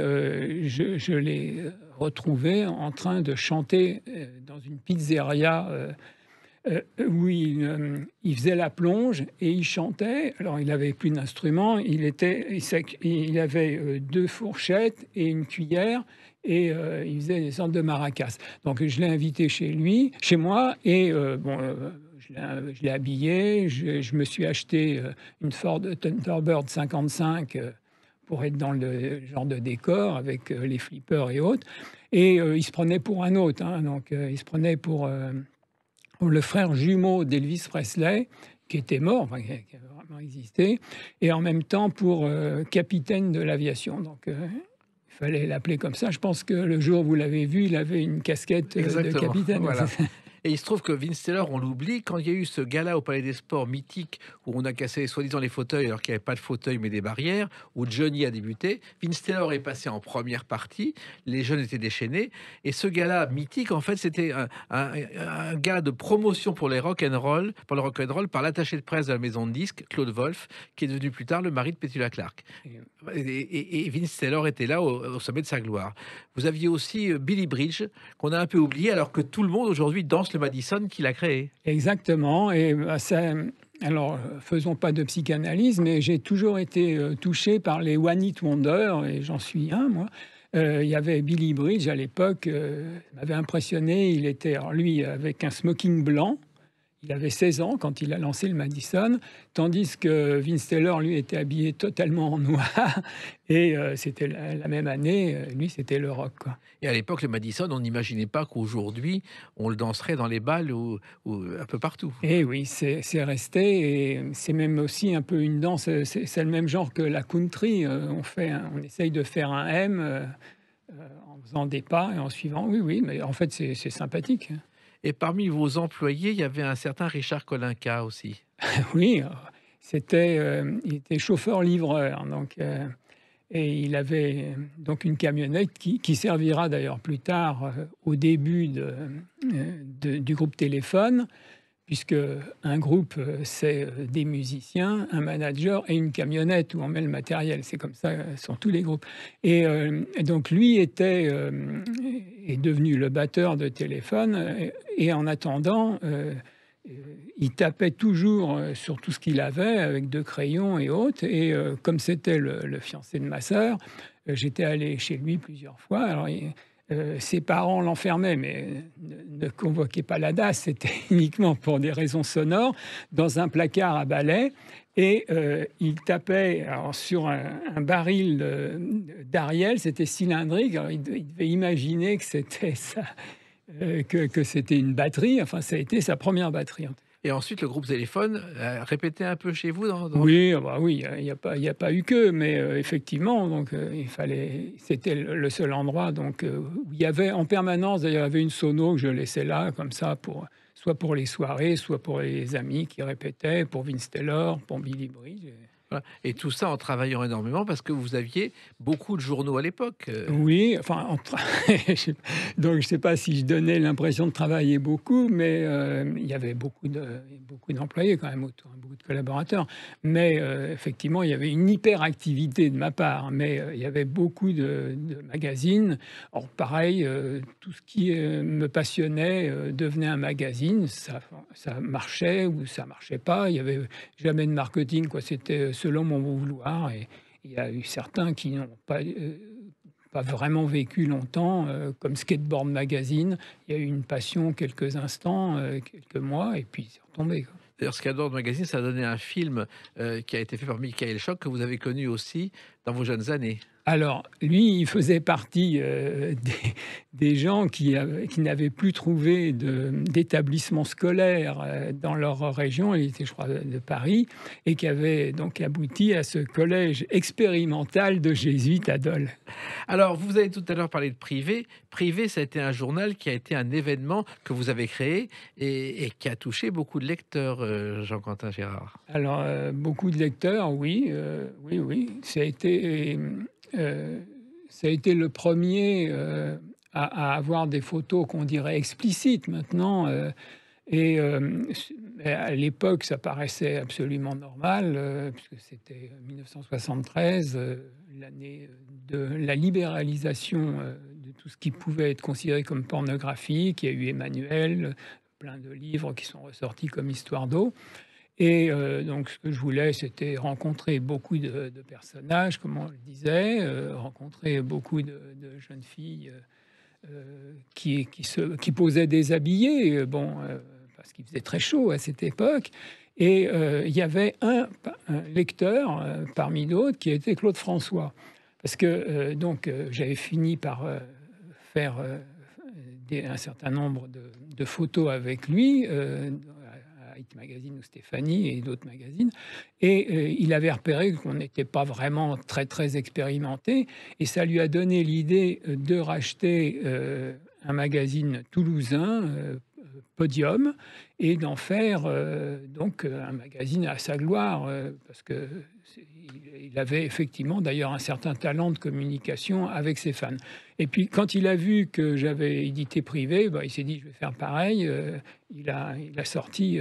je les retrouvais en train de chanter dans une pizzeria où il faisait la plonge et il chantait. Alors, il n'avait plus d'instrument. Il avait 2 fourchettes et une cuillère. Et il faisait des sortes de maracas. Donc, je l'ai invité chez moi. Et je l'ai habillé. Je me suis acheté une Ford Thunderbird 55 pour être dans le genre de décor avec les flippers et autres. Et il se prenait pour un autre. Donc, il se prenait pour le frère jumeau d'Elvis Presley, qui était mort, enfin, qui a vraiment existé, et en même temps pour capitaine de l'aviation. Donc, il fallait l'appeler comme ça. Je pense que le jour où vous l'avez vu, il avait une casquette de Exactement. capitaine. Voilà. Et il se trouve que Vince Taylor, on l'oublie, quand il y a eu ce gala au Palais des Sports mythique où on a cassé soi-disant les fauteuils alors qu'il n'y avait pas de fauteuil mais des barrières, où Johnny a débuté, Vince Taylor est passé en première partie, les jeunes étaient déchaînés, et ce gala mythique, en fait, c'était un gala de promotion pour les rock and roll, pour le rock and roll, par l'attaché de presse de la maison de disques, Claude Wolff, qui est devenu plus tard le mari de Petula Clark. Et Vince Taylor était là au sommet de sa gloire. Vous aviez aussi Billy Bridge, qu'on a un peu oublié, alors que tout le monde aujourd'hui danse le Madison qu'il a créé. Exactement. Et ça, alors, faisons pas de psychanalyse, mais j'ai toujours été touché par les One Hit Wonder, et j'en suis un, moi. Il y avait Billy Bridge à l'époque, m'avait impressionné. Il était, alors lui, avec un smoking blanc. Il avait 16 ans quand il a lancé le Madison, tandis que Vince Taylor, lui, était habillé totalement en noir. Et c'était la même année, lui, c'était le rock, quoi. Et à l'époque, le Madison, on n'imaginait pas qu'aujourd'hui, on le danserait dans les balles ou un peu partout. Et oui, c'est resté, et c'est même aussi un peu une danse, c'est le même genre que la country. On essaye de faire un M en faisant des pas et en suivant. Oui, oui, mais en fait, c'est sympathique. Et parmi vos employés, il y avait un certain Richard Kolinka aussi. Oui, il était chauffeur-livreur, donc, et il avait donc une camionnette qui servira d'ailleurs plus tard au début du groupe Téléphone, puisque un groupe, c'est des musiciens, un manager et une camionnette où on met le matériel. C'est comme ça sur tous les groupes. Et donc lui est devenu le batteur de Téléphone, et en attendant, il tapait toujours sur tout ce qu'il avait avec 2 crayons et autres. Et comme c'était le fiancé de ma sœur, j'étais allé chez lui plusieurs fois. Alors, ses parents l'enfermaient, mais ne convoquaient pas la DAS, c'était uniquement pour des raisons sonores, dans un placard à balai. Et il tapait alors, sur un baril d'Ariel, c'était cylindrique. Alors, il devait imaginer que c'était ça, que c'était une batterie. Enfin, ça a été sa première batterie. Et ensuite, le groupe Téléphone répétait un peu chez vous Oui, bah oui, il n'y a pas eu que, mais effectivement, donc c'était le seul endroit donc où il y avait en permanence. D'ailleurs, il y avait une sono que je laissais là, comme ça, soit pour les soirées, soit pour les amis qui répétaient, pour Vince Taylor, pour Billy Bridge. Voilà. Et tout ça en travaillant énormément parce que vous aviez beaucoup de journaux à l'époque. Oui, enfin, donc je ne sais pas si je donnais l'impression de travailler beaucoup, mais il y avait beaucoup d'employés quand même autour, beaucoup de collaborateurs. Mais effectivement, il y avait une hyperactivité de ma part, mais il y avait beaucoup de magazines. Or, pareil, tout ce qui me passionnait devenait un magazine. Ça marchait ou ça marchait pas. Il y avait jamais de marketing, quoi. C'était selon mon bon vouloir, et il y a eu certains qui n'ont pas vraiment vécu longtemps, comme Skateboard Magazine. Il y a eu une passion quelques instants, quelques mois, et puis c'est retombé, quoi. D'ailleurs, Skateboard Magazine, ça a donné un film qui a été fait par Michael Schock, que vous avez connu aussi dans vos jeunes années. Alors, lui, il faisait partie des gens qui n'avaient plus trouvé d'établissement scolaire dans leur région. Il était, je crois, de Paris, et qui avait donc abouti à ce collège expérimental de jésuites à Dole. Alors, vous avez tout à l'heure parlé de Privé. Privé, ça a été un journal qui a été un événement que vous avez créé et qui a touché beaucoup de lecteurs, Jean-Quentin Gérard. Alors, beaucoup de lecteurs, oui. Oui. Ça a été le premier à avoir des photos qu'on dirait explicites maintenant. Et à l'époque, ça paraissait absolument normal, puisque c'était 1973, l'année de la libéralisation de tout ce qui pouvait être considéré comme pornographique. Il y a eu Emmanuel, plein de livres qui sont ressortis comme Histoire d'eau. Et donc, ce que je voulais, c'était rencontrer beaucoup de personnages, comme on le disait, rencontrer beaucoup de jeunes filles qui posaient déshabillées, parce qu'il faisait très chaud à cette époque. Et il y avait un lecteur parmi d'autres qui était Claude François. Parce que j'avais fini par faire un certain nombre de photos avec lui, Hit Magazine ou Stéphanie et d'autres magazines. Et il avait repéré qu'on n'était pas vraiment très, très expérimenté. Et ça lui a donné l'idée de racheter un magazine toulousain, Podium, et d'en faire donc un magazine à sa gloire, parce que il avait effectivement d'ailleurs un certain talent de communication avec ses fans. Et puis quand il a vu que j'avais édité privé, il s'est dit je vais faire pareil. Il a sorti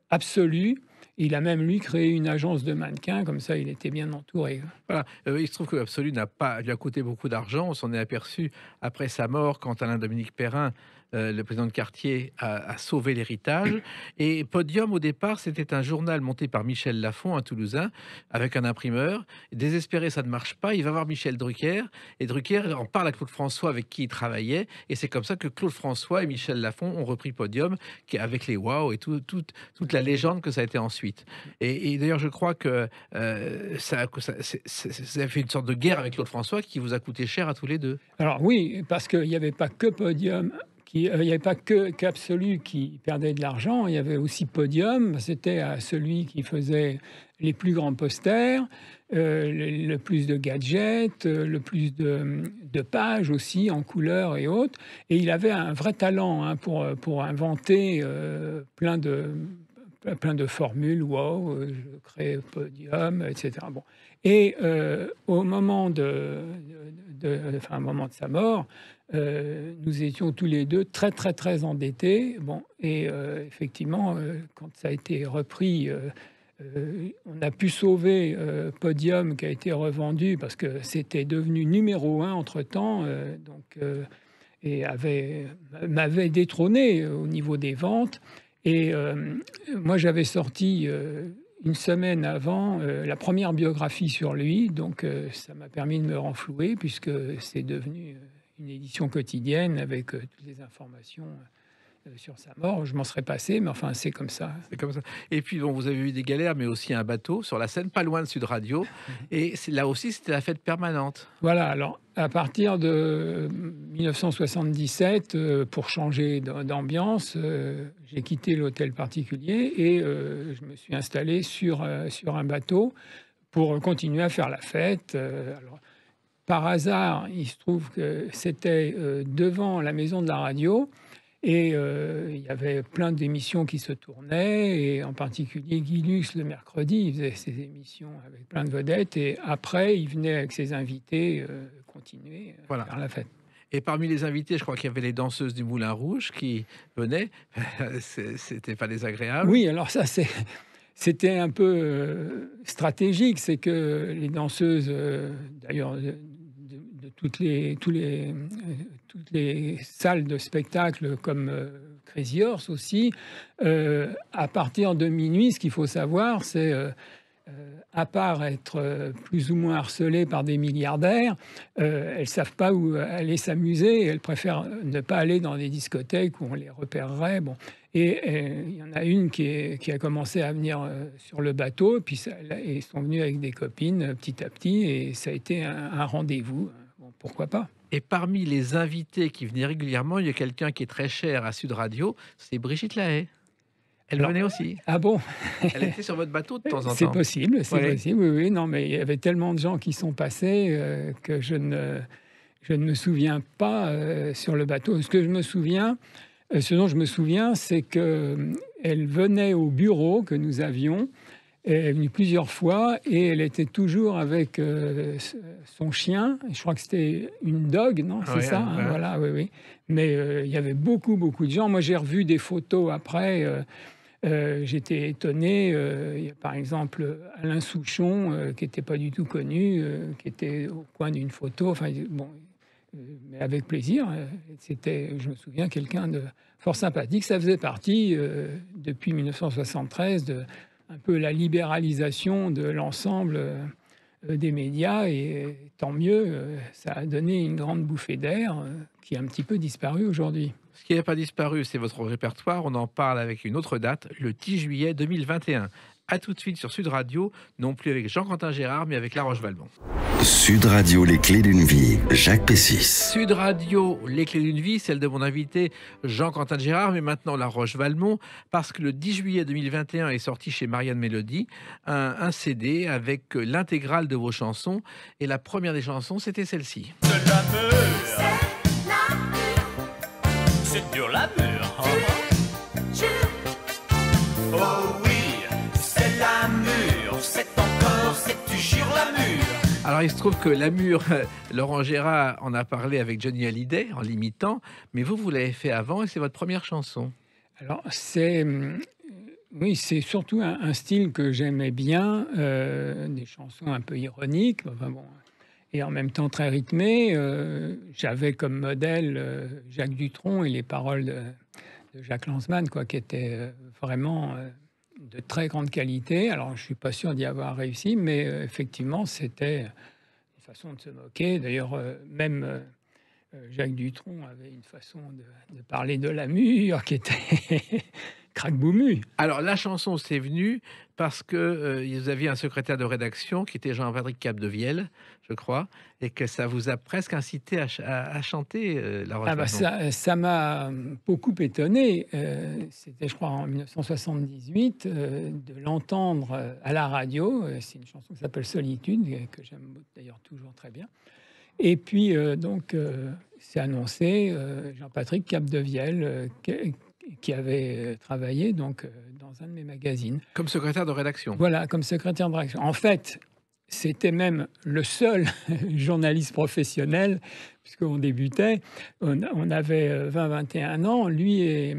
Absolu. Il a même lui créé une agence de mannequins, comme ça il était bien entouré. Voilà. Il se trouve que Absolu lui a coûté beaucoup d'argent. On s'en est aperçu après sa mort, quand Alain-Dominique Perrin, le président de Cartier, a sauvé l'héritage. Et Podium, au départ, c'était un journal monté par Michel Lafon, un Toulousain, avec un imprimeur. Désespéré, ça ne marche pas. Il va voir Michel Drucker, et Drucker en parle à Claude François, avec qui il travaillait. Et c'est comme ça que Claude François et Michel Lafon ont repris Podium, avec les wow et toute la légende que ça a été ensuite. Et d'ailleurs, je crois que ça a fait une sorte de guerre avec Claude François qui vous a coûté cher à tous les deux. Alors oui, parce qu'il n'y avait pas que Podium, il n'y avait pas qu'Absolu qui perdait de l'argent, il y avait aussi Podium, c'était à celui qui faisait les plus grands posters, le plus de gadgets, le plus de pages aussi en couleur et autres. Et il avait un vrai talent pour inventer plein de formules. Wow, je crée Podium, etc. Bon. Et au moment au moment de sa mort, nous étions tous les deux très, très, très endettés. Bon, et effectivement, quand ça a été repris, on a pu sauver Podium, qui a été revendu parce que c'était devenu numéro 1 entre-temps, et m'avait détrôné au niveau des ventes. Et moi, j'avais sorti une semaine avant la première biographie sur lui, donc ça m'a permis de me renflouer, puisque c'est devenu une édition quotidienne avec toutes les informations sur sa mort. Je m'en serais passé, mais enfin, c'est comme ça. C'est comme ça. Et puis, bon, vous avez eu des galères, mais aussi un bateau sur la Seine, pas loin de Sud Radio. Et là aussi, c'était la fête permanente. Voilà, alors, à partir de 1977, pour changer d'ambiance, j'ai quitté l'hôtel particulier et je me suis installé sur un bateau pour continuer à faire la fête. Alors, par hasard, il se trouve que c'était devant la maison de la radio. Et il y avait plein d'émissions qui se tournaient, et en particulier Guy Lux, le mercredi, il faisait ses émissions avec plein de vedettes, et après, il venait avec ses invités continuer à faire la fête. Et parmi les invités, je crois qu'il y avait les danseuses du Moulin Rouge qui venaient. C'était pas désagréable. Oui, alors ça, c'était un peu stratégique. C'est que les danseuses, d'ailleurs, de toutes les salles de spectacle comme Crazy Horse aussi, à partir de minuit, ce qu'il faut savoir, c'est à part être plus ou moins harcelées par des milliardaires, elles ne savent pas où aller s'amuser. Elles préfèrent ne pas aller dans des discothèques où on les repérerait. Bon. Et il y en a une qui a commencé à venir sur le bateau, puis ils sont venus avec des copines petit à petit, et ça a été un rendez-vous. Bon, pourquoi pas? Et parmi les invités qui venaient régulièrement, il y a quelqu'un qui est très cher à Sud Radio, c'est Brigitte Lahaie. Elle venait aussi. Ah bon? Elle était sur votre bateau de temps en temps. C'est possible, possible. Oui, non, mais il y avait tellement de gens qui sont passés que je ne me souviens pas sur le bateau. Ce dont je me souviens, c'est qu'elle venait au bureau que nous avions. Elle est venue plusieurs fois et elle était toujours avec son chien. Je crois que c'était une dog, non? C'est ça, hein, voilà, oui. Mais il y avait beaucoup de gens. Moi, j'ai revu des photos après. J'étais étonné. Il y a par exemple Alain Souchon, qui n'était pas du tout connu, qui était au coin d'une photo. Enfin, bon, mais avec plaisir. C'était, je me souviens, quelqu'un de fort sympathique. Ça faisait partie, depuis 1973, de un peu la libéralisation de l'ensemble des médias, et tant mieux, ça a donné une grande bouffée d'air qui a un petit peu disparu aujourd'hui. Ce qui n'a pas disparu, c'est votre répertoire. On en parle avec une autre date, le 10 juillet 2021. À tout de suite sur Sud Radio, non plus avec Jean-Quentin Gérard, mais avec La Roche-Valmont. Sud Radio, les clés d'une vie. Jacques Pessis. Sud Radio, les clés d'une vie, celle de mon invité Jean-Quentin Gérard, mais maintenant La Roche-Valmont, parce que le 10 juillet 2021 est sorti chez Marianne Mélodie un CD avec l'intégrale de vos chansons. Et la première des chansons, c'était celle-ci. De l'amour, c'est dur l'amour. Oh oui, c'est l'amour, c'est encore, c'est toujours l'amour. Alors il se trouve que l'amour, Laurent Gérard en a parlé avec Johnny Hallyday en l'imitant, mais vous l'avez fait avant et c'est votre première chanson. Alors, oui, c'est surtout un style que j'aimais bien, des chansons un peu ironiques, enfin bon, et en même temps très rythmées. J'avais comme modèle Jacques Dutronc et les paroles de Jacques Lanzmann, quoi, qui étaient vraiment de très grande qualité. Alors, je ne suis pas sûr d'y avoir réussi, mais effectivement, c'était une façon de se moquer. D'ailleurs, même Jacques Dutronc avait une façon de parler de la mûre qui était craque-boumu. Alors la chanson c'est venu parce que vous aviez un secrétaire de rédaction qui était Jean-Patrick Capdevielle, je crois, et que ça vous a presque incité à chanter La Roche-Valmont. Ça m'a beaucoup étonné. C'était, je crois, en 1978, de l'entendre à la radio. C'est une chanson qui s'appelle Solitude, que j'aime d'ailleurs toujours très bien. Et puis, c'est annoncé Jean-Patrick Capdevielle, qui avait travaillé dans un de mes magazines. Comme secrétaire de rédaction. Voilà, comme secrétaire de rédaction. En fait, c'était même le seul journaliste professionnel, puisqu'on débutait. On avait 20-21 ans. Lui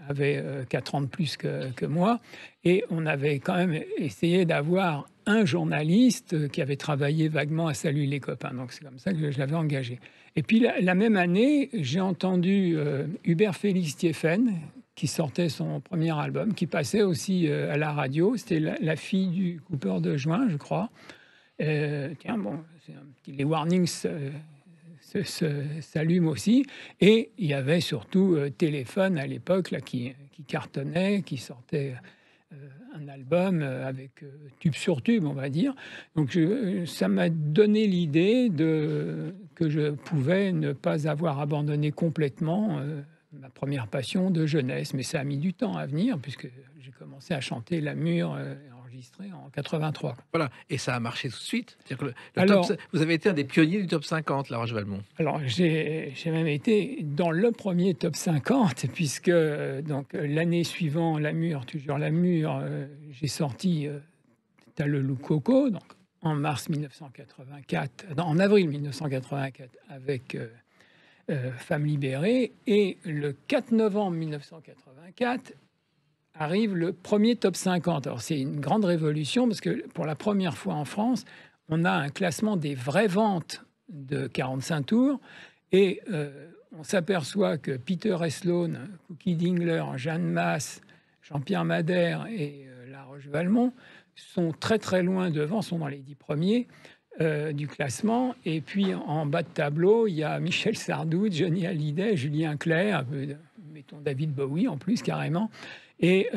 avait 4 ans de plus que moi. Et on avait quand même essayé d'avoir un journaliste qui avait travaillé vaguement à Salut les copains. Donc c'est comme ça que je l'avais engagé. Et puis la même année, j'ai entendu Hubert Félix Thieffen, qui sortait son premier album, qui passait aussi à la radio. C'était la fille du coupeur de joint, je crois. Tiens, bon, les warnings s'allument aussi. Et il y avait surtout Téléphone à l'époque là, qui cartonnait, qui sortait un album avec tube sur tube, on va dire. Donc ça m'a donné l'idée que je pouvais ne pas avoir abandonné complètement ma première passion de jeunesse. Mais ça a mis du temps à venir, puisque j'ai commencé à chanter La Mûre enregistrée en 83. Voilà, et ça a marché tout de suite. C'est-à-dire que vous avez été un des pionniers du top 50, La Roche-Valmont. Alors, j'ai même été dans le premier top 50, puisque l'année suivante, La Mûre, toujours La Mûre, j'ai sorti T'as le loup coco, donc en mars 1984, en avril 1984, avec Femme libérée, et le 4 novembre 1984 arrive le premier top 50. Alors c'est une grande révolution parce que pour la première fois en France, on a un classement des vraies ventes de 45 tours et on s'aperçoit que Peter Sloan, Cookie Dingler, Jeanne Masse, Jean-Pierre Madère et La Roche-Valmont sont très très loin devant, sont dans les 10 premiers du classement. Et puis en bas de tableau, il y a Michel Sardou, Johnny Hallyday, Julien Clerc, mettons David Bowie en plus carrément. Et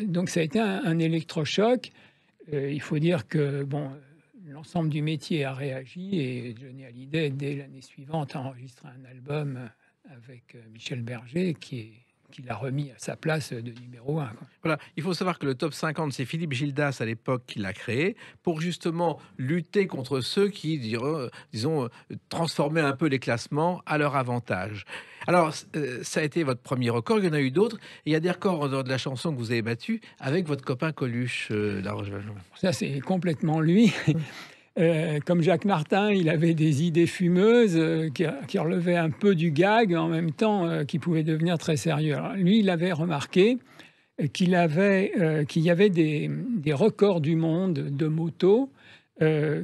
donc ça a été un électrochoc. Il faut dire que l'ensemble du métier a réagi et Johnny Hallyday, dès l'année suivante, a enregistré un album avec Michel Berger qui l'a remis à sa place de numéro 1. Voilà, il faut savoir que le top 50, c'est Philippe Gildas à l'époque qui l'a créé pour justement lutter contre ceux qui, disons, transformaient un peu les classements à leur avantage. Alors, ça a été votre premier record, il y en a eu d'autres. Il y a des records en dehors de la chanson que vous avez battu avec votre copain Coluche, La Roche-Valmont. Ça, c'est complètement lui. Comme Jacques Martin, il avait des idées fumeuses qui relevaient un peu du gag, en même temps qui pouvaient devenir très sérieux. Alors, lui, il avait remarqué qu'il y avait des records du monde de moto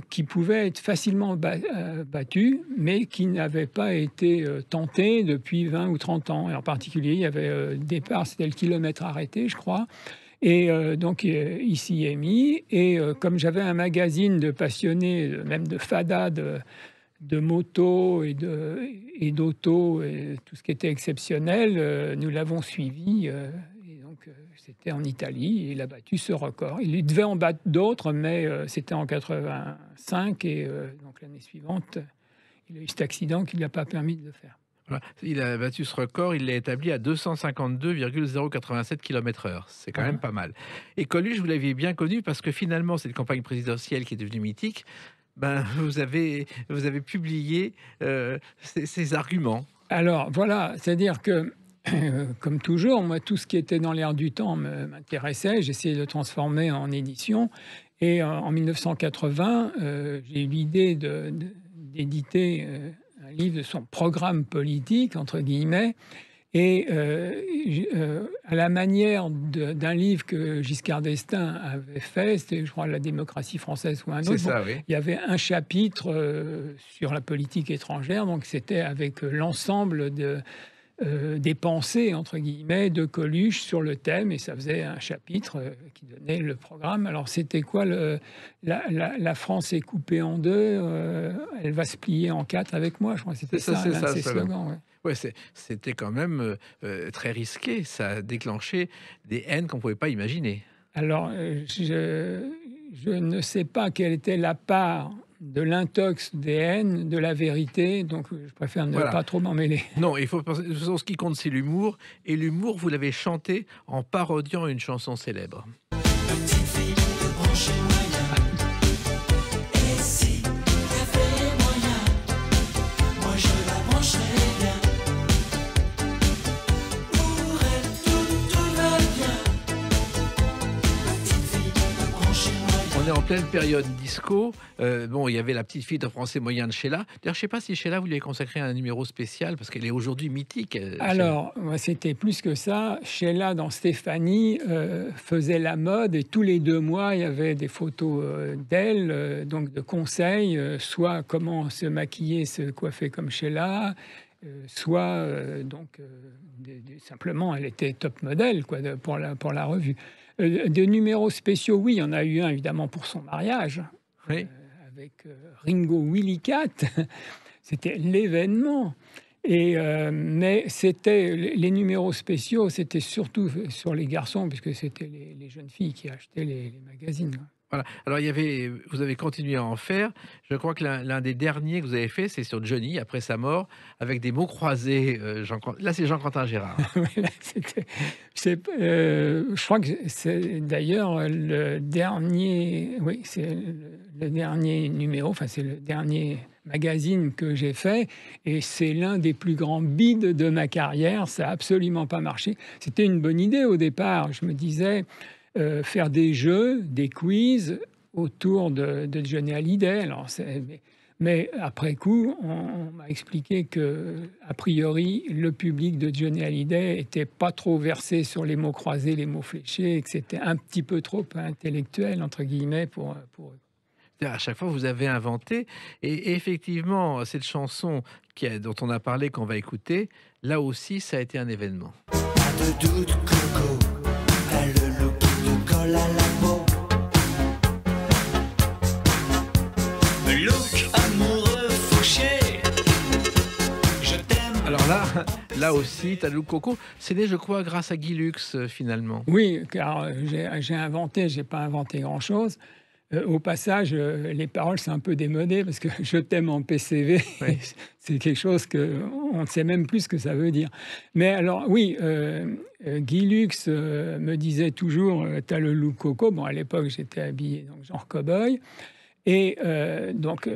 qui pouvaient être facilement battus, mais qui n'avaient pas été tentés depuis 20 ou 30 ans. Et en particulier, il y avait départ, c'était le kilomètre arrêté, je crois. Et donc, il s'y est mis. Et comme j'avais un magazine de passionnés, même de fada, de moto et d'auto, et tout ce qui était exceptionnel, nous l'avons suivi. Et donc, donc c'était en Italie, et il a battu ce record. Il devait en battre d'autres, mais c'était en 85, et donc l'année suivante, il a eu cet accident qui ne lui a pas permis de le faire. Voilà. Il a battu ce record, il l'a établi à 252,087 km/h. C'est quand même pas mal. Et Coluche, vous l'aviez bien connu parce que finalement, cette campagne présidentielle qui est devenue mythique, ben, vous avez publié ces arguments. Alors voilà, c'est-à-dire que, comme toujours, moi, tout ce qui était dans l'air du temps m'intéressait. J'essayais de le transformer en édition. Et en 1980, j'ai eu l'idée d'éditer un livre de son programme politique, entre guillemets, et à la manière d'un livre que Giscard d'Estaing avait fait, c'était, je crois, La démocratie française ou un autre. C'est ça, oui. Il y avait un chapitre sur la politique étrangère, donc c'était avec l'ensemble des pensées, entre guillemets, de Coluche sur le thème, et ça faisait un chapitre qui donnait le programme. Alors c'était quoi la France est coupée en deux, elle va se plier en quatre avec moi, je crois que c'était ça, l'un de ses slogans. Ouais. Ouais, c'était quand même très risqué, ça a déclenché des haines qu'on ne pouvait pas imaginer. Alors je ne sais pas quelle était la part de l'intox des haines, de la vérité, donc je préfère ne pas trop m'en mêler. Non, il faut penser, ce qui compte, c'est l'humour, et l'humour, vous l'avez chanté en parodiant une chanson célèbre. Petite fille de brancher moyen. Et si t'avais les moyens, moi je la brancherais bien. Pour elle, tout va bien. Petite fille de brancher moyen. On est en pleine période disco. Bon, il y avait la petite fille de français moyen de Sheila. D'ailleurs, je ne sais pas si Sheila, vous lui avez consacré un numéro spécial, parce qu'elle est aujourd'hui mythique. Alors, moi, c'était plus que ça. Sheila, dans Stéphanie, faisait la mode, et tous les 2 mois, il y avait des photos d'elle, donc de conseils, soit comment se maquiller, se coiffer comme Sheila, soit simplement, elle était top modèle, quoi, pour la revue. Des numéros spéciaux, oui, il y en a eu un, évidemment, pour son mariage. Oui. Avec Ringo Willy Cat, c'était l'événement. Mais c'était les numéros spéciaux, c'était surtout sur les garçons, puisque c'était les jeunes filles qui achetaient les magazines. Voilà. Alors, vous avez continué à en faire. Je crois que l'un des derniers que vous avez fait, c'est sur Johnny, après sa mort, avec des mots croisés. Là, c'est Jean-Quentin Gérard. Je crois que c'est d'ailleurs le dernier... Oui, c'est le dernier numéro, enfin, c'est le dernier magazine que j'ai fait, et c'est l'un des plus grands bides de ma carrière. Ça n'a absolument pas marché. C'était une bonne idée au départ. Je me disais... faire des jeux, des quiz autour de Johnny Hallyday. Alors, mais après coup, on m'a expliqué que, a priori, le public de Johnny Hallyday était pas trop versé sur les mots croisés, les mots fléchés, et que c'était un petit peu trop intellectuel, entre guillemets, pour eux. À chaque fois, vous avez inventé. Et effectivement, cette chanson dont on a parlé, qu'on va écouter, là aussi, ça a été un événement. Pas de doute, Coco, a le look qui te colle à la peau. Look amoureux fauché, je t'aime. Alors là aussi, t'as le look Coco. C'est né, je crois, grâce à Guy Lux, finalement. Oui, car j'ai pas inventé grand-chose. Au passage, les paroles, c'est un peu démodé, parce que je t'aime en PCV, oui. C'est quelque chose qu'on ne sait même plus ce que ça veut dire. Mais alors, oui, Guy Lux me disait toujours, t'as le look Coco. Bon, à l'époque, j'étais habillé donc, genre cow-boy. Et donc,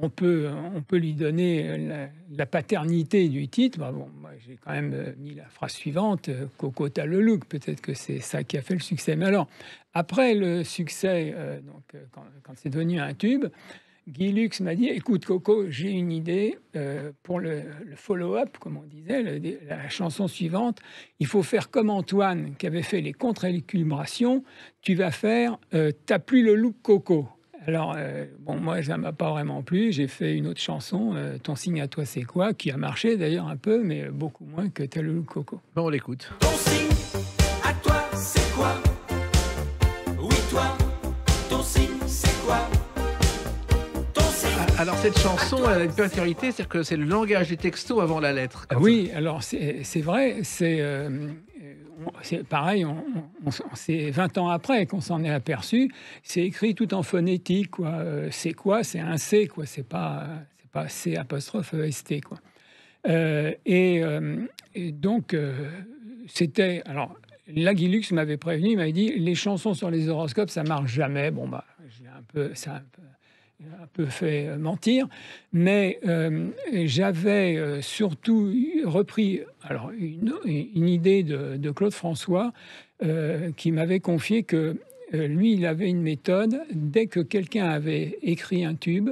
on peut lui donner la paternité du titre. Bah, bon, moi, j'ai quand même mis la phrase suivante, Coco, t'as le look. Peut-être que c'est ça qui a fait le succès. Mais alors, après le succès, quand c'est devenu un tube, Guy Lux m'a dit, écoute, Coco, j'ai une idée pour le follow-up, comme on disait, la chanson suivante. Il faut faire comme Antoine, qui avait fait les contre-équilibrations. Tu vas faire t'as plus le look Coco. Alors, bon, moi, ça ne m'a pas vraiment plu. J'ai fait une autre chanson, Ton signe à toi, c'est quoi, qui a marché d'ailleurs un peu, mais beaucoup moins que T'as le look Coco. Bon, on l'écoute. Ton signe à toi, c'est quoi? Oui, toi, ton signe, c'est quoi? Ton signe. Alors, cette chanson, elle a une particularité, c'est que c'est le langage des textos avant la lettre. Oui, alors c'est vrai, c'est pareil, c'est 20 ans après qu'on s'en est aperçu. C'est écrit tout en phonétique, quoi. C'est quoi? C'est un C, quoi. C'est pas C apostrophe ST, quoi. Et donc, c'était... Alors, Laguilux m'avait prévenu, il m'avait dit, les chansons sur les horoscopes, ça marche jamais. Bon, bah, ça a un peu fait mentir, mais j'avais surtout repris alors une idée de Claude François qui m'avait confié que lui, il avait une méthode. Dès que quelqu'un avait écrit un tube,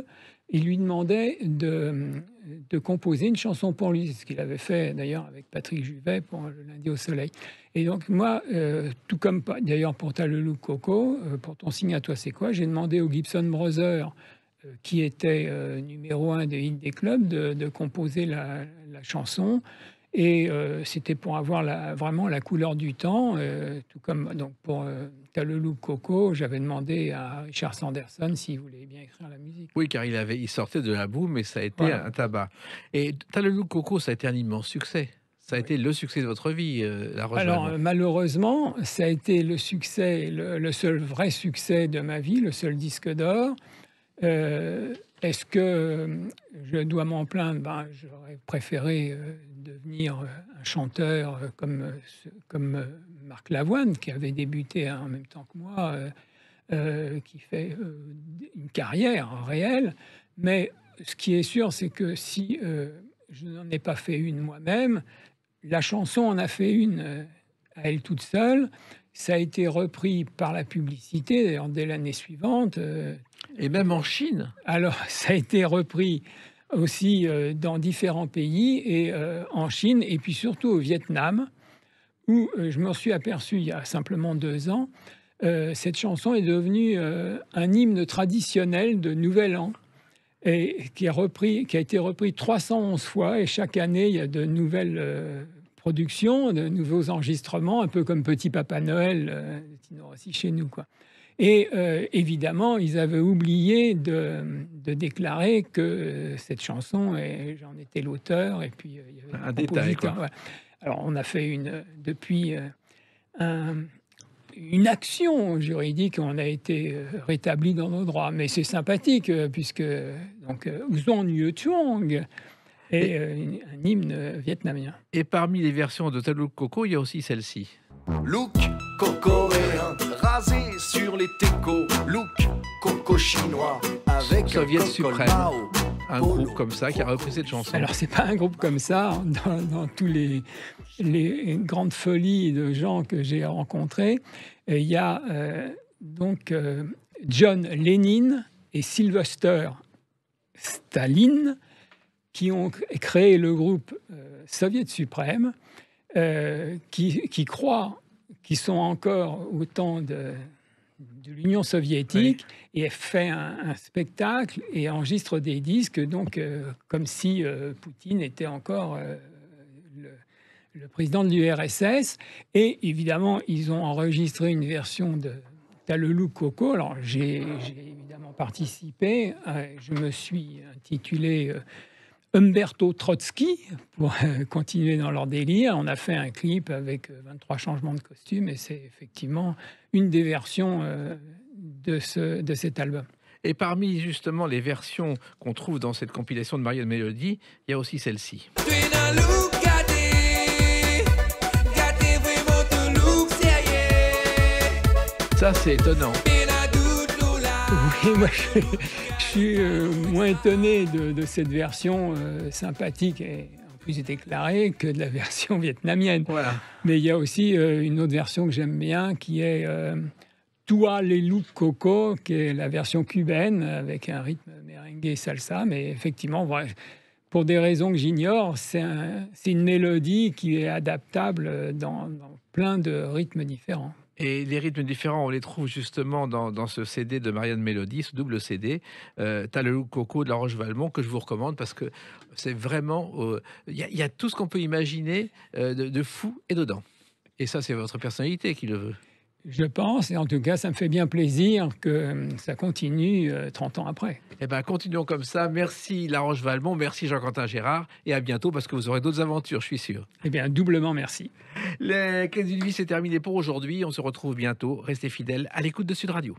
il lui demandait de composer une chanson pour lui. C'est ce qu'il avait fait d'ailleurs avec Patrick Juvet pour Le Lundi au Soleil. Et donc moi, tout comme d'ailleurs pour T'as le loup Coco, pour Ton signe à toi c'est quoi, j'ai demandé aux Gibson Brothers, qui était numéro 1 des hits des clubs, de composer la chanson. Et c'était pour avoir vraiment la couleur du temps. Tout comme donc pour T'as le loup Coco, j'avais demandé à Richard Sanderson s'il voulait bien écrire la musique. Oui, car il sortait de la boue, mais ça a été Voilà. un tabac. Et T'as le loup Coco, ça a été un immense succès. Ça a été le succès de votre vie, La Roche Alors Valmont. malheureusement, ça a été le succès, le seul vrai succès de ma vie, le seul disque d'or. Est-ce que je dois m'en plaindre? Ben, j'aurais préféré devenir un chanteur comme Marc Lavoine, qui avait débuté en même temps que moi, qui fait une carrière réelle. Mais ce qui est sûr, c'est que si je n'en ai pas fait une moi-même, la chanson en a fait une à elle toute seule. Ça a été repris par la publicité, d'ailleurs, dès l'année suivante. Et même en Chine. Alors, ça a été repris aussi dans différents pays, et en Chine, et puis surtout au Vietnam, où je me suis aperçu il y a simplement 2 ans, cette chanson est devenue un hymne traditionnel de Nouvel An, et qui a été repris 311 fois, et chaque année, il y a de nouvelles productions, de nouveaux enregistrements, un peu comme Petit Papa Noël, Tino Rossi chez nous, quoi. Et évidemment, ils avaient oublié de déclarer que cette chanson, et j'en étais l'auteur, et puis il y avait Un détail, quoi. voilà. Alors, on a fait depuis une action juridique, on a été rétabli dans nos droits. Mais c'est sympathique, puisque donc Ouzon Nue Thuong est un hymne vietnamien. Et parmi les versions de T'as le loup Coco, il y a aussi celle-ci. Look cocoréen, rasé sur les técos. Look coco chinois, avec Soviet un col suprême. Mao. Un groupe comme ça qui a repris cette chanson. Alors, c'est pas un groupe comme ça. Dans tous les grandes folies de gens que j'ai rencontrés, il y a donc John Lennon et Sylvester Staline qui ont créé le groupe Soviet suprême, qui croient qu'ils sont encore au temps de l'Union soviétique, et fait un spectacle et enregistre des disques, donc comme si Poutine était encore le président de l'URSS. Et évidemment, ils ont enregistré une version de T'as le loup Coco. Alors j'ai évidemment participé. Je me suis intitulé Umberto Trotsky pour continuer dans leur délire. On a fait un clip avec 23 changements de costume, et c'est effectivement une des versions de cet album. Et parmi justement les versions qu'on trouve dans cette compilation de Marianne Mélodie, il y a aussi celle-ci. Ça, c'est étonnant. Oui, moi je suis moins étonné de cette version sympathique et en plus déclarée que de la version vietnamienne. Voilà. Mais il y a aussi une autre version que j'aime bien, qui est Toi les loups Coco, qui est la version cubaine avec un rythme merengue et salsa. Mais effectivement, pour des raisons que j'ignore, c'est une mélodie qui est adaptable dans plein de rythmes différents. Et les rythmes différents, on les trouve justement dans ce CD de Marianne Mélodie, ce double CD, T'as le loup Coco de La Roche Valmont, que je vous recommande parce que c'est vraiment... Il y a tout ce qu'on peut imaginer de fou et dedans. Et ça, c'est votre personnalité qui le veut. Je pense, et en tout cas, ça me fait bien plaisir que ça continue 30 ans après. Eh bien, continuons comme ça. Merci Laroche Valmont, merci Jean-Quentin Gérard, et à bientôt parce que vous aurez d'autres aventures, je suis sûr. Eh bien, doublement merci. Les Clés d'une vie, c'est terminé pour aujourd'hui. On se retrouve bientôt. Restez fidèles à l'écoute de Sud Radio.